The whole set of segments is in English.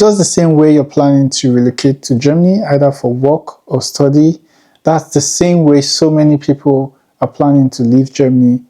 just the same way you're planning to relocate to Germany, either for work or study, that's the same way so many people are planning to leave Germany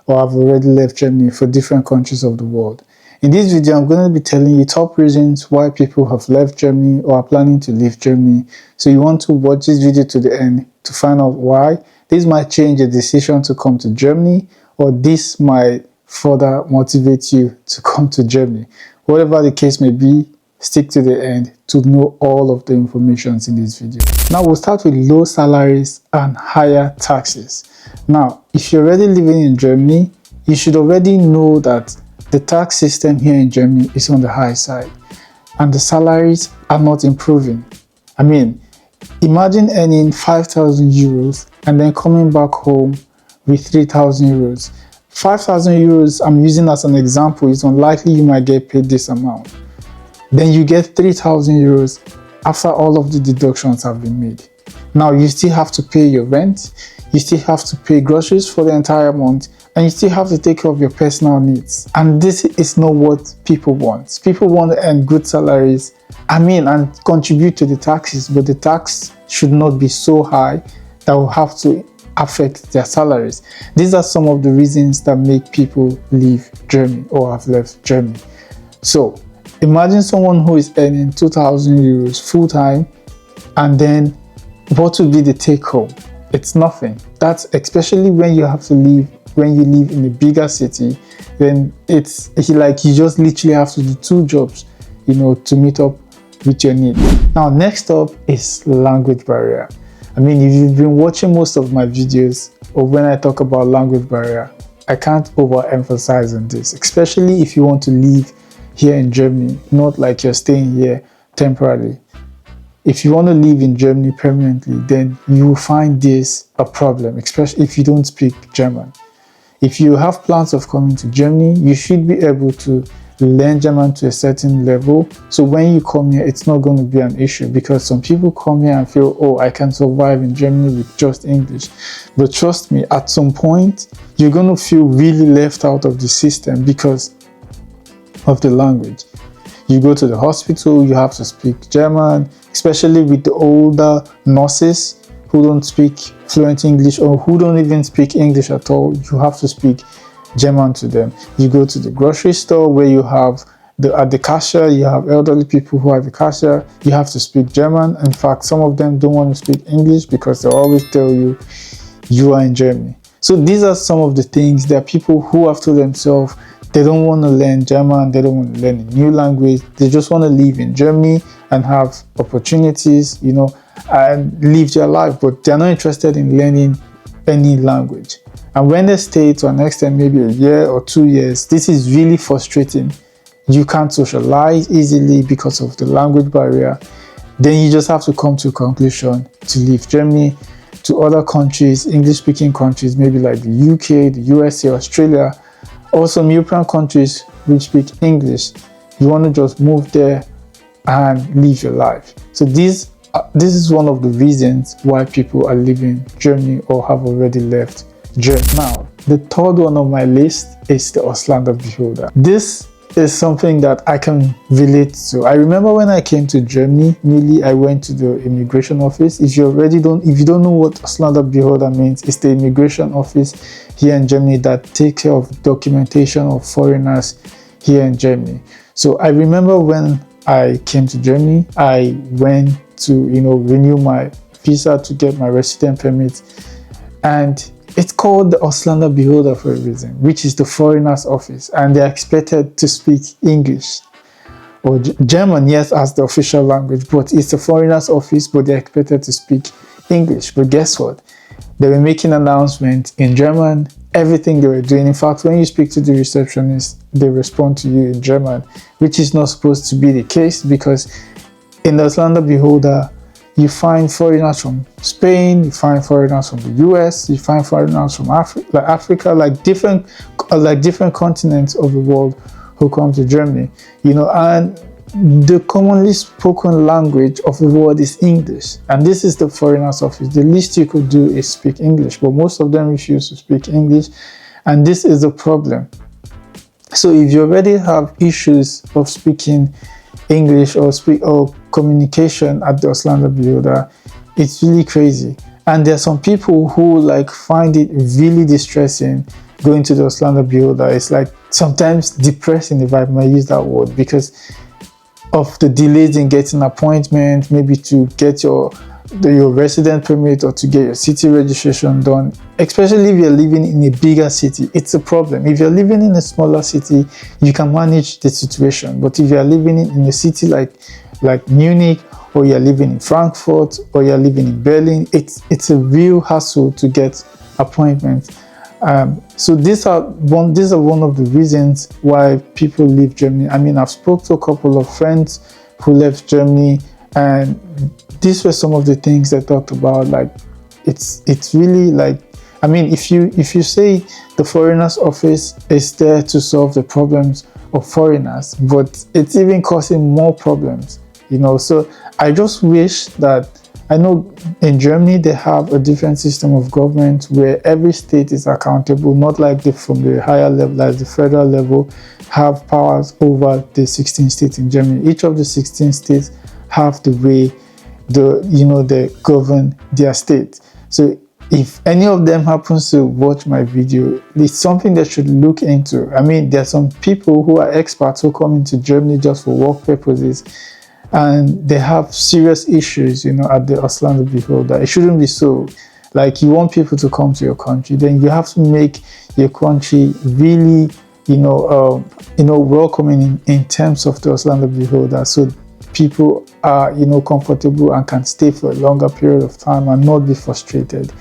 or have already left Germany for different countries of the world. In this video, I'm going to be telling you top reasons why people have left Germany or are planning to leave Germany. So you want to watch this video to the end to find out why. This might change your decision to come to Germany, or this might further motivate you to come to Germany. Whatever the case may be, stick to the end to know all of the information in this video. Now we'll start with low salaries and higher taxes. Now, if you're already living in Germany, you should already know that the tax system here in Germany is on the high side and the salaries are not improving. I mean, imagine earning 5,000 euros and then coming back home with 3,000 euros. 5,000 euros, I'm using as an example, it's unlikely you might get paid this amount. Then you get 3,000 euros after all of the deductions have been made. Now you still have to pay your rent, you still have to pay groceries for the entire month, and you still have to take care of your personal needs. And this is not what people want. People want to earn good salaries, and contribute to the taxes, but the tax should not be so high that will have to affect their salaries. These are some of the reasons that make people leave Germany or have left Germany. So imagine someone who is earning 2,000 euros full-time, and then what would be the take-home? It's nothing. That's especially when you have to leave, when you live in a bigger city, then it's like you just literally have to do 2 jobs, to meet up with your need. Now, next up is language barrier. If you've been watching most of my videos, or when I talk about language barrier, I can't overemphasize on this, especially if you want to live here in Germany, not like you're staying here temporarily. If you want to live in Germany permanently, then you will find this a problem, especially if you don't speak German. If you have plans of coming to Germany, you should be able to learn German to a certain level. So when you come here, it's not going to be an issue, because some people come here and feel, oh, I can survive in Germany with just English. But trust me, at some point, you're going to feel really left out of the system because of the language. You go to the hospital, you have to speak German, especially with the older nurses who don't speak fluent English or who don't even speak English at all. You have to speak German to them. You go to the grocery store where you have at the cashier, you have elderly people who are the cashier. You have to speak German. In fact, some of them don't want to speak English because they always tell you, you are in Germany. So these are some of the things. There are people who have told themselves they don't want to learn German, they don't want to learn a new language. They just want to live in Germany and have opportunities, and live their life, but they're not interested in learning any language. And when they stay to an extent, maybe a year or 2 years, this is really frustrating. You can't socialize easily because of the language barrier. Then you just have to come to a conclusion to leave Germany to other countries, English-speaking countries, maybe like the UK, the USA, Australia, or some European countries which speak English. You want to just move there and live your life. So this is one of the reasons why people are leaving Germany or have already left Germany. Now, the third one on my list is the Olander Beholder. This is something that I can relate to. I remember when I came to Germany, I went to the immigration office. If you don't know what Olander Beholder means, it's the immigration office here in Germany that takes care of documentation of foreigners here in Germany. So I remember when I came to Germany, I went to renew my visa to get my resident permit, and it's called the Olander Beholder for a reason, which is the foreigners office, and they're expected to speak English or German, yes, as the official language, but it's the foreigners office, but they're expected to speak English. But guess what? They were making announcements in German, everything they were doing. In fact, when you speak to the receptionist, they respond to you in German, which is not supposed to be the case, because in the Olander Beholder, you find foreigners from Spain, you find foreigners from the US, you find foreigners from Africa, like different continents of the world who come to Germany, and the commonly spoken language of the world is English, and this is the foreigners office. The least you could do is speak English, but most of them refuse to speak English, and this is the problem. So if you already have issues of speaking English or speak or communication at the Olander Beholder. It's really crazy. And there are some people who like find it really distressing going to the Olander Beholder. It's like sometimes depressing, if I may use that word, because of the delays in getting an appointment, maybe to get your resident permit or to get your city registration done. Especially if you're living in a bigger city, it's a problem. If you're living in a smaller city, you can manage the situation. But if you're living in a city like Munich, or you're living in Frankfurt, or you're living in Berlin, it's a real hassle to get appointments. So these are one of the reasons why people leave Germany. I mean, I've spoken to a couple of friends who left Germany, and these were some of the things they talked about. Like, it's really like, I mean, if you say the foreigners office is there to solve the problems of foreigners, but it's even causing more problems, you know. So I just wish that, I know in Germany they have a different system of government where every state is accountable, not like from the higher level, like the federal level, have powers over the 16 states in Germany. Each of the 16 states have the way they govern their state. So if any of them happens to watch my video, it's something they should look into. I mean, there are some people who are experts who come into Germany just for work purposes, and they have serious issues, at the Olander Beholder. It shouldn't be so. Like, you want people to come to your country, then you have to make your country really, welcoming in terms of the Olander Beholder, so people are, comfortable and can stay for a longer period of time and not be frustrated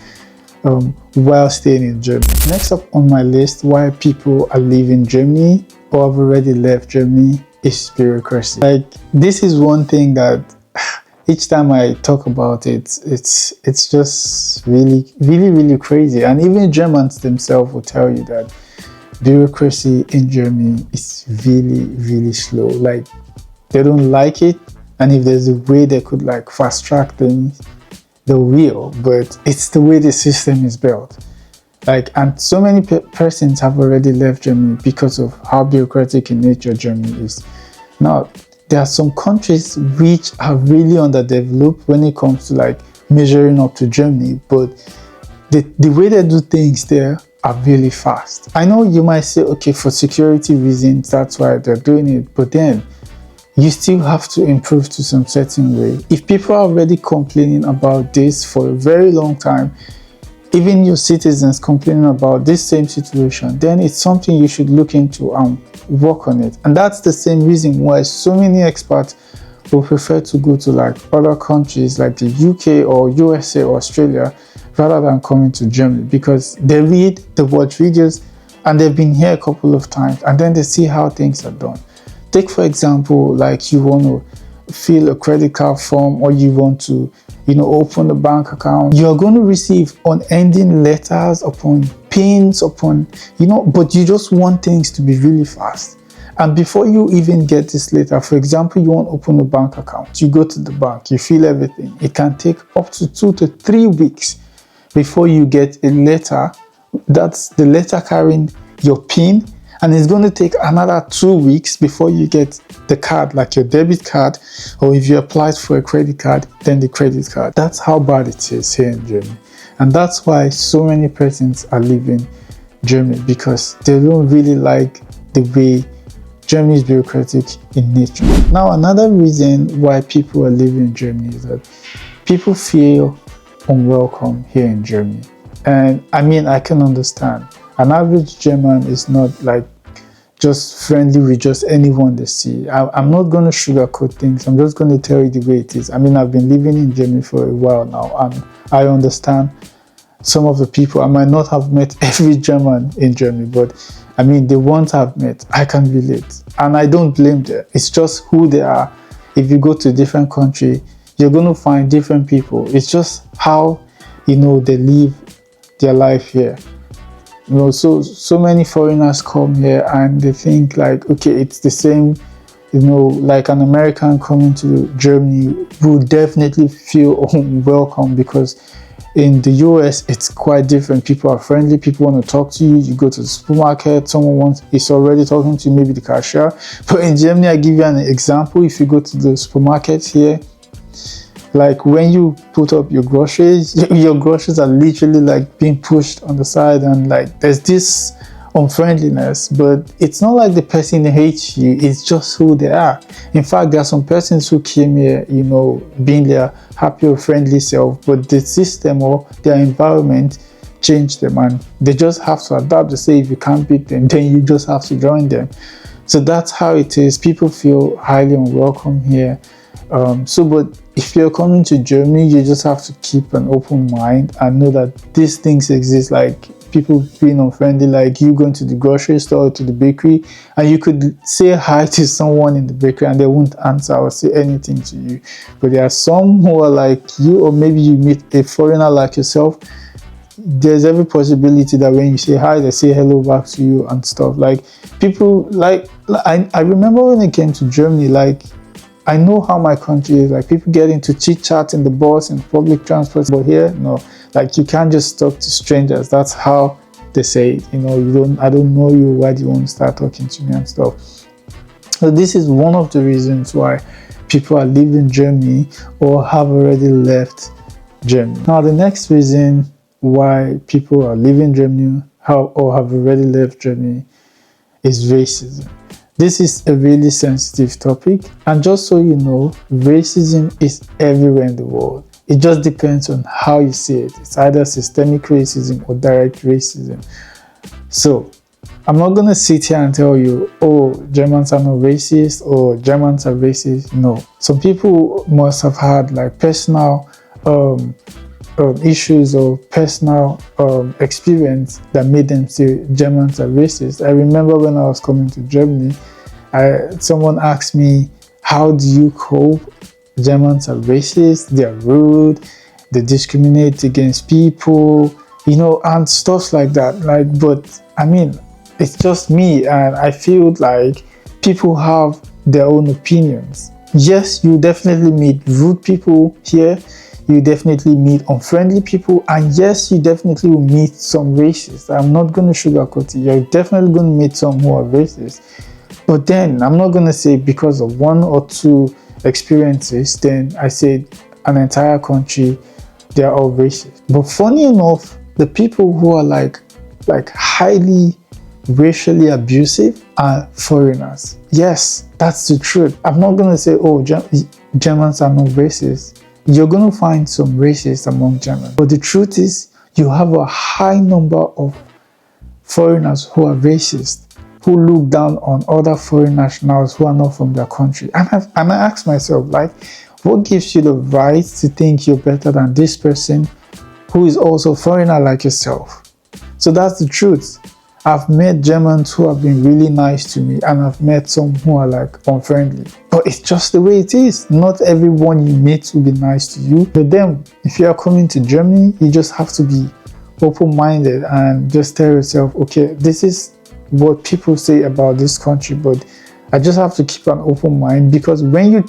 while staying in Germany. Next up on my list, why people are leaving Germany or have already left Germany, is bureaucracy. Like, this is one thing that each time I talk about it, it's just really, really, really crazy. And even Germans themselves will tell you that bureaucracy in Germany is really, really slow. Like, they don't like it, and if there's a way they could like fast track things, they will, but it's the way the system is built. Like, and so many persons have already left Germany because of how bureaucratic in nature Germany is. Now, there are some countries which are really underdeveloped when it comes to like measuring up to Germany, but the way they do things there are really fast. I know you might say, okay, for security reasons, that's why they're doing it, but then you still have to improve to some certain way. If people are already complaining about this for a very long time, even your citizens complaining about this same situation, then it's something you should look into and work on it. And that's the same reason why so many experts will prefer to go to like other countries like the UK or USA or Australia rather than coming to Germany, because they read, they watch videos, and they've been here a couple of times, and then they see how things are done. Take, for example, like you want to fill a credit card form, or you want to, open a bank account. You're going to receive unending letters upon pins upon, but you just want things to be really fast. And before you even get this letter, for example, you want to open a bank account, you go to the bank, you fill everything. It can take up to 2 to 3 weeks before you get a letter. That's the letter carrying your pin. And it's going to take another 2 weeks before you get the card, like your debit card, or if you applied for a credit card, then the credit card. That's how bad it is here in Germany. And that's why so many persons are leaving Germany, because they don't really like the way Germany is bureaucratic in nature. Now, another reason why people are leaving Germany is that people feel unwelcome here in Germany. And I mean, I can understand. An average German is not like just friendly with just anyone they see. I'm not going to sugarcoat things. I'm just going to tell you the way it is. I mean, I've been living in Germany for a while now, and I understand some of the people. I might not have met every German in Germany, but I mean, the ones I've met, I can relate. And I don't blame them. It's just who they are. If you go to a different country, you're going to find different people. It's just how, they live their life here. So many foreigners come here and they think like, okay, it's the same, like an American coming to Germany would definitely feel unwelcome because In the US, it's quite different. People are friendly. People want to talk to you. You go to the supermarket, someone is already talking to you, maybe the cashier. But in Germany, I give you an example. If you go to the supermarket here, like when you put up your groceries, your groceries are literally like being pushed on the side, and like there's this unfriendliness, but it's not like the person hates you, it's just who they are. In fact, there are some persons who came here, being their happy or friendly self, but the system or their environment changed them, and they just have to adapt. To say if you can't beat them, then you just have to join them. So that's how it is. People feel highly unwelcome here. But if you're coming to Germany, you just have to keep an open mind and know that these things exist, like people being unfriendly, like you going to the grocery store or to the bakery, and you could say hi to someone in the bakery and they won't answer or say anything to you. But there are some who are like you, or maybe you meet a foreigner like yourself. There's every possibility that when you say hi, they say hello back to you and stuff. Like people, like I remember when I came to Germany, like I know how my country is. Like people get into chit chat in the bus and public transport, but here, no. Like you can't just talk to strangers. That's how they say it. I don't know you. Why do you want to start talking to me and stuff? So this is one of the reasons why people are leaving Germany or have already left Germany. Now, the next reason why people are leaving Germany or have already left Germany is racism. This is a really sensitive topic, and just so you know, racism is everywhere in the world. It just depends on how you see it. It's either systemic racism or direct racism. So I'm not going to sit here and tell you, oh, Germans are not racist or Germans are racist. No. Some people must have had like personal issues or personal experience that made them say Germans are racist. I remember when I was coming to Germany, someone asked me, how do you cope? Germans are racist, they're rude, they discriminate against people, and stuff like that. But I mean, it's just me, and I feel like people have their own opinions. Yes, you definitely meet rude people here, you definitely meet unfriendly people, and yes, you definitely will meet some racists. I'm not going to sugarcoat it. You're definitely going to meet some who are racist. But then I'm not going to say because of one or two experiences, then I say an entire country, they're all racist. But funny enough, the people who are like highly racially abusive are foreigners. Yes, that's the truth. I'm not going to say, oh, Germans are not racist. You're going to find some racists among Germans. But the truth is, you have a high number of foreigners who are racist, who look down on other foreign nationals who are not from their country. And I ask myself, what gives you the right to think you're better than this person who is also a foreigner like yourself? So that's the truth. I've met Germans who have been really nice to me, and I've met some who are like unfriendly. But it's just the way it is. Not everyone you meet will be nice to you. But then, if you are coming to Germany, you just have to be open-minded and just tell yourself, okay, this is what people say about this country, but I just have to keep an open mind, because when you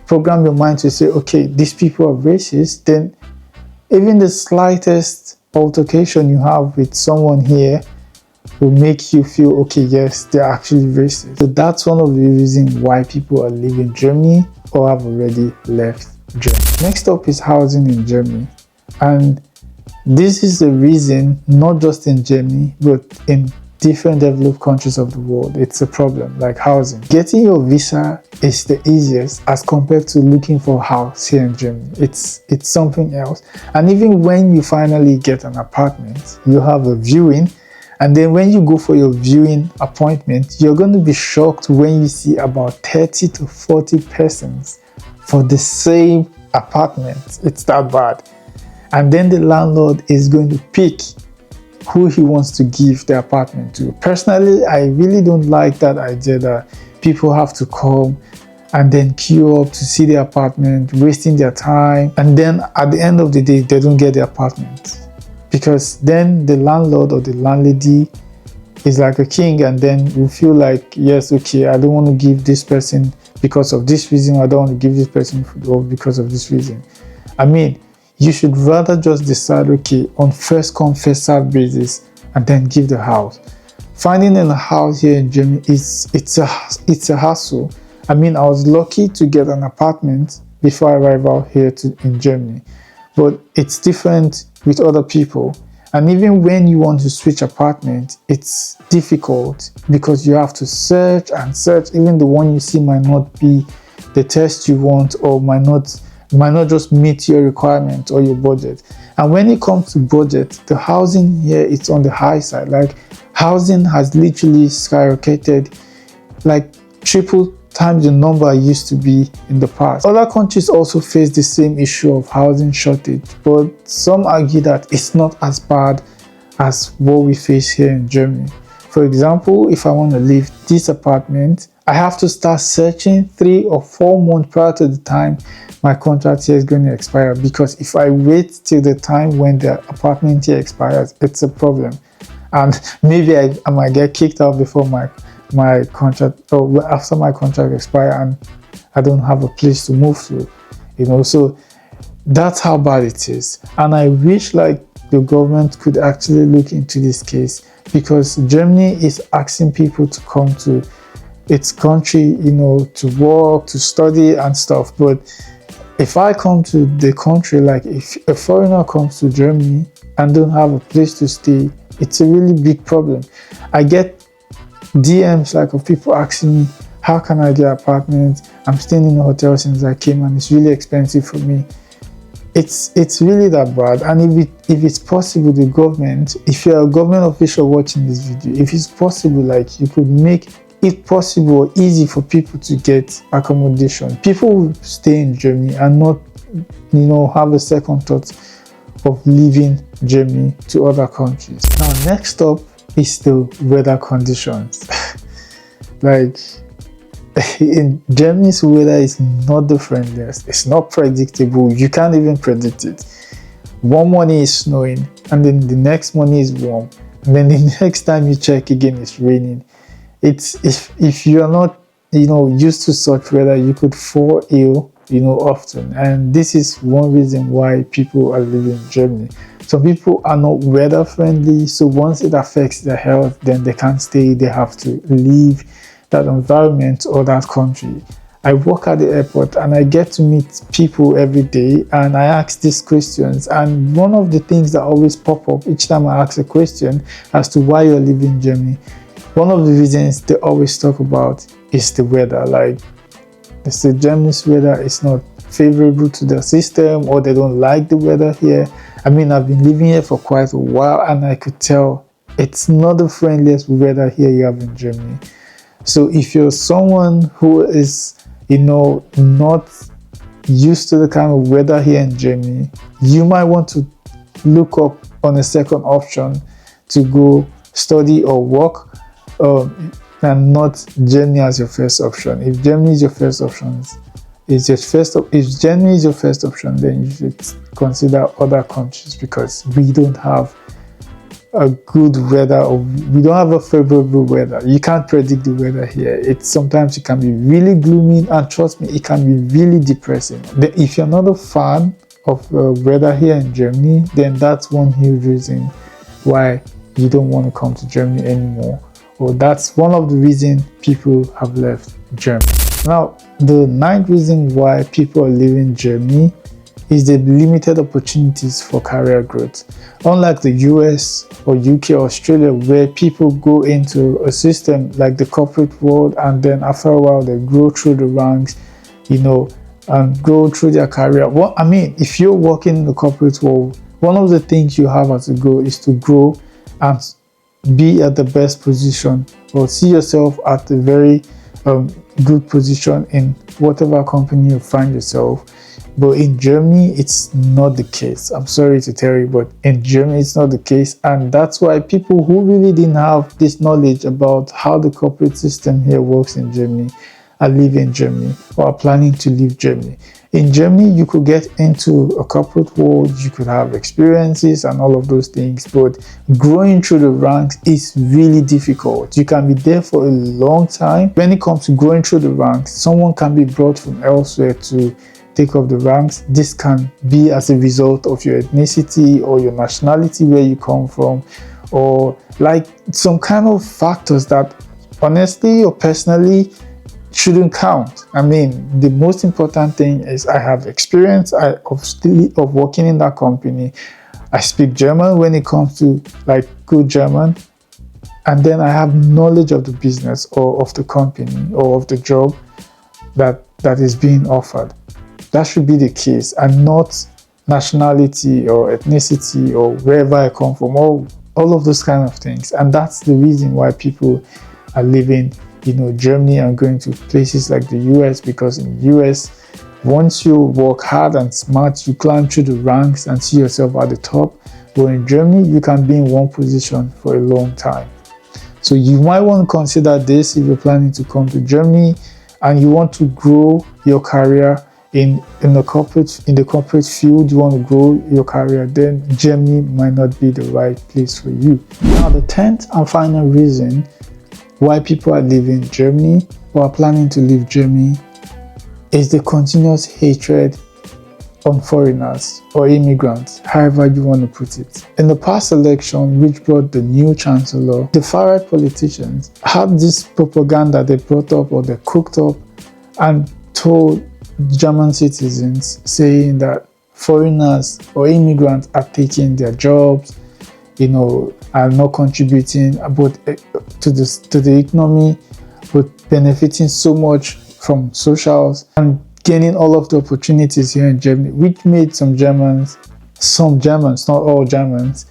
program your mind to say, okay, these people are racist, then even the slightest altercation you have with someone here will make you feel, okay, yes, they're actually racist. So that's one of the reasons why people are leaving Germany or have already left Germany. Next up is housing in Germany. And this is the reason, not just in Germany, but in different developed countries of the world, it's a problem, like housing. Getting your visa is the easiest as compared to looking for a house here in Germany. It's something else. And even when you finally get an apartment, you have a viewing, and then when you go for your viewing appointment, you're going to be shocked when you see about 30 to 40 persons for the same apartment. It's that bad. And then the landlord is going to pick who he wants to give the apartment to. Personally, I really don't like that idea that people have to come and then queue up to see the apartment, wasting their time, and then at the end of the day, they don't get the apartment. Because then the landlord or the landlady is like a king, and then you feel like, yes, okay, I don't want to give this person because of this reason, I don't want to give this person because of this reason. I mean, You should rather just decide, okay, on first come first serve basis, and then give the house. Finding a house here in Germany it's a hassle. I mean, I was lucky to get an apartment before I arrived out here in Germany, but it's different with other people. And even when you want to switch apartment, it's difficult because you have to search and search. Even the one you see might not be the test you want, or might not just meet your requirement or your budget. And when it comes to budget, the housing here is on the high side. Like, housing has literally skyrocketed, like triple times the number it used to be in the past. Other countries also face the same issue of housing shortage, but some argue that it's not as bad as what we face here in Germany. For example, if I want to leave this apartment, I have to start searching 3 or 4 months prior to the time my contract here is going to expire, because if I wait till the time when the apartment here expires, it's a problem. And maybe I might get kicked out before my contract, or after my contract expires, and I don't have a place to move to, so that's how bad it is. And I wish like the government could actually look into this case, because Germany is asking people to come to its country, to work, to study and stuff. But if I come to the country, like if a foreigner comes to Germany and don't have a place to stay, it's a really big problem. I get DMs like of people asking me, how can I get an apartment? I'm staying in a hotel since I came and it's really expensive for me. It's really that bad. And if it's possible, the government, if you're a government official watching this video, if it's possible, like you could make it possible, easy for people to get accommodation. People will stay in Germany and not, have a second thought of leaving Germany to other countries. Now, next up is the weather conditions. Like, in Germany's weather is not the friendliest. It's not predictable. You can't even predict it. One morning is snowing, and then the next morning is warm, and then the next time you check again, it's raining. It's if you're not used to such weather, you could fall ill often. And this is one reason why people are leaving Germany. Some people are not weather friendly, so once it affects their health, then they can't stay. They have to leave that environment or that country. I work at the airport and I get to meet people every day, and I ask these questions, and one of the things that always pop up each time I ask a question as to why you're leaving Germany, one of the reasons they always talk about is the weather. Like, they say Germany's weather is not favorable to their system, or they don't like the weather here. I mean, I've been living here for quite a while, and I could tell it's not the friendliest weather here you have in Germany. So if you're someone who is, not used to the kind of weather here in Germany, you might want to look up on a second option to go study or work, and not Germany as your first option. If Germany is your first option, if Germany is your first option, then you should consider other countries, because we don't have a good weather, or we don't have a favorable weather. You can't predict the weather here. Sometimes it can be really gloomy, and trust me, it can be really depressing. If you're not a fan of weather here in Germany, then that's one huge reason why you don't want to come to Germany anymore. Or that's one of the reasons people have left Germany. Now, the 9th reason why people are leaving Germany is the limited opportunities for career growth. Unlike the US or UK or Australia, where people go into a system like the corporate world, and then after a while they grow through the ranks, and go through their career. If you're working in the corporate world, one of the things you have as a goal is to grow and be at the best position, or see yourself at a very good position in whatever company you find yourself. But in Germany, it's not the case. I'm sorry to tell you, but in Germany, it's not the case. And that's why people who really didn't have this knowledge about how the corporate system here works in Germany are leaving Germany, or are planning to leave Germany. In Germany, you could get into a corporate world, you could have experiences and all of those things, but growing through the ranks is really difficult. You can be there for a long time. When it comes to growing through the ranks, someone can be brought from elsewhere to take up the ranks. This can be as a result of your ethnicity or your nationality, where you come from, or like some kind of factors that honestly or personally shouldn't count. I mean, the most important thing is I have experience of working in that company. I speak German when it comes to like good German, and then I have knowledge of the business or of the company or of the job that is being offered. That should be the case, and not nationality or ethnicity or wherever I come from, all of those kind of things. And that's the reason why people are leaving, Germany and going to places like the US, because in the US, once you work hard and smart, you climb through the ranks and see yourself at the top. But in Germany, you can be in one position for a long time. So you might want to consider this if you're planning to come to Germany and you want to grow your career in the corporate field. You want to grow your career, then Germany might not be the right place for you. Now, the 10th and final reason why people are leaving Germany or are planning to leave Germany is the continuous hatred on foreigners or immigrants, however you want to put it. In the past election, which brought the new chancellor, the far-right politicians had this propaganda they brought up or they cooked up and told German citizens, saying that foreigners or immigrants are taking their jobs, are not contributing to the economy, but benefiting so much from socials and gaining all of the opportunities here in Germany, which made some Germans, not all Germans,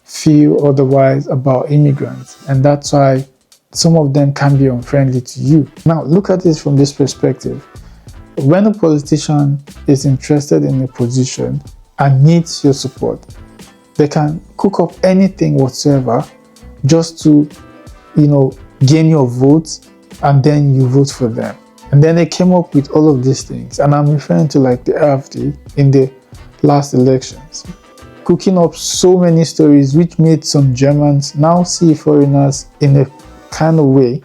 feel otherwise about immigrants. And that's why some of them can be unfriendly to you. Now, look at this from this perspective. When a politician is interested in a position and needs your support, they can cook up anything whatsoever just to, gain your votes, and then you vote for them. And then they came up with all of these things. And I'm referring to like the AfD in the last elections, cooking up so many stories which made some Germans now see foreigners in a kind of way,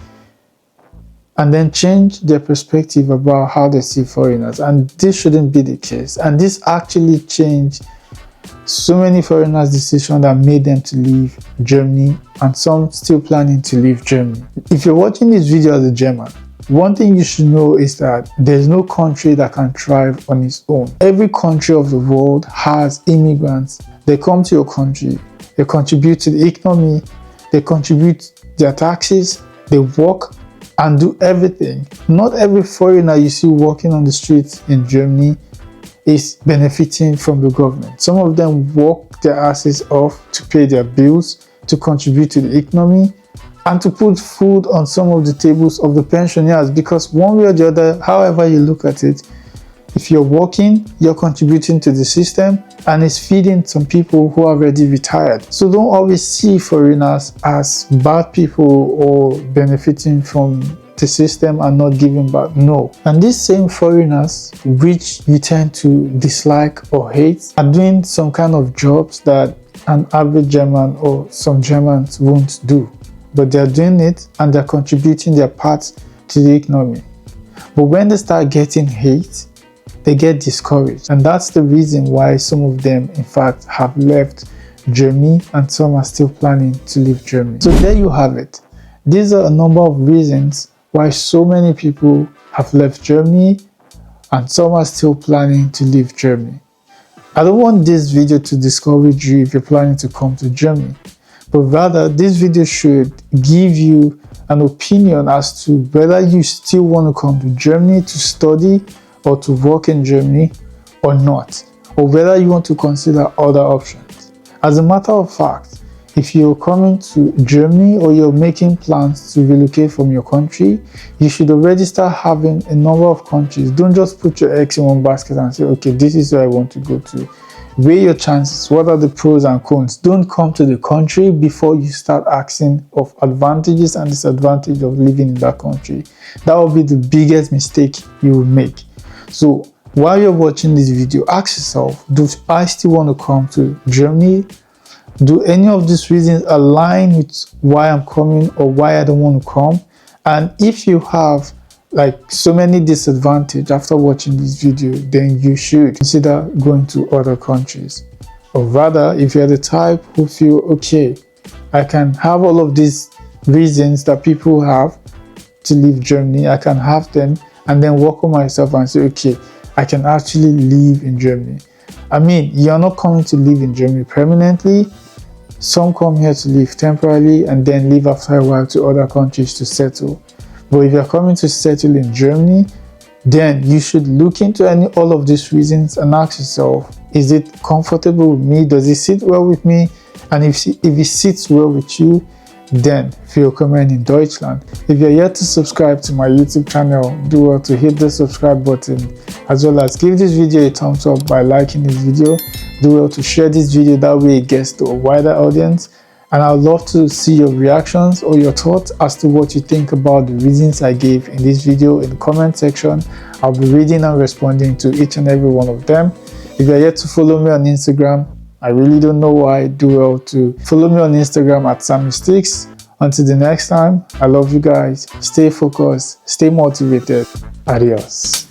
and then change their perspective about how they see foreigners. And this shouldn't be the case. And this actually changed so many foreigners' decisions that made them to leave Germany, and some still planning to leave Germany. If you're watching this video as a German, one thing you should know is that there's no country that can thrive on its own. Every country of the world has immigrants. They come to your country, they contribute to the economy, they contribute their taxes, they work and do everything. Not every foreigner you see walking on the streets in Germany is benefiting from the government. Some of them work their asses off to pay their bills, to contribute to the economy, and to put food on some of the tables of the pensioners, because one way or the other, however you look at it, if you're working, you're contributing to the system, and it's feeding some people who are already retired. So don't always see foreigners as bad people or benefiting from the system and not giving back. No. And these same foreigners, which you tend to dislike or hate, are doing some kind of jobs that an average German or some Germans won't do. But they're doing it and they're contributing their part to the economy. But when they start getting hate, they get discouraged. And that's the reason why some of them, in fact, have left Germany, and some are still planning to leave Germany. So there you have it. These are a number of reasons why so many people have left Germany, and some are still planning to leave Germany. I don't want this video to discourage you if you're planning to come to Germany, but rather this video should give you an opinion as to whether you still want to come to Germany to study or to work in Germany or not, or whether you want to consider other options. As a matter of fact, if you're coming to Germany or you're making plans to relocate from your country, you should already start having a number of countries. Don't just put your eggs in one basket and say, okay, this is where I want to go to. Weigh your chances. What are the pros and cons? Don't come to the country before you start asking of advantages and disadvantages of living in that country. That will be the biggest mistake you will make. So while you're watching this video, ask yourself, do I still want to come to Germany? Do any of these reasons align with why I'm coming or why I don't want to come? And if you have like so many disadvantages after watching this video, then you should consider going to other countries. Or rather, if you're the type who feel, okay, I can have all of these reasons that people have to leave Germany, I can have them and then work on myself and say, okay, I can actually live in Germany. I mean, you're not coming to live in Germany permanently. Some come here to live temporarily and then leave after a while to other countries to settle. But if you're coming to settle in Germany, then you should look into all of these reasons and ask yourself, is it comfortable with me? Does it sit well with me? And if it sits well with you, then willkommen in Deutschland. If you're yet to subscribe to my YouTube channel, do well to hit the subscribe button, as well as give this video a thumbs up by liking this video. Do well to share this video, that way it gets to a wider audience. And I'd love to see your reactions or your thoughts as to what you think about the reasons I gave in this video in the comment section. I'll be reading and responding to each and every one of them. If you're yet to follow me on Instagram, I really don't know why, do well to follow me on Instagram at SammySticks. Until the next time, I love you guys. Stay focused, stay motivated. Adios.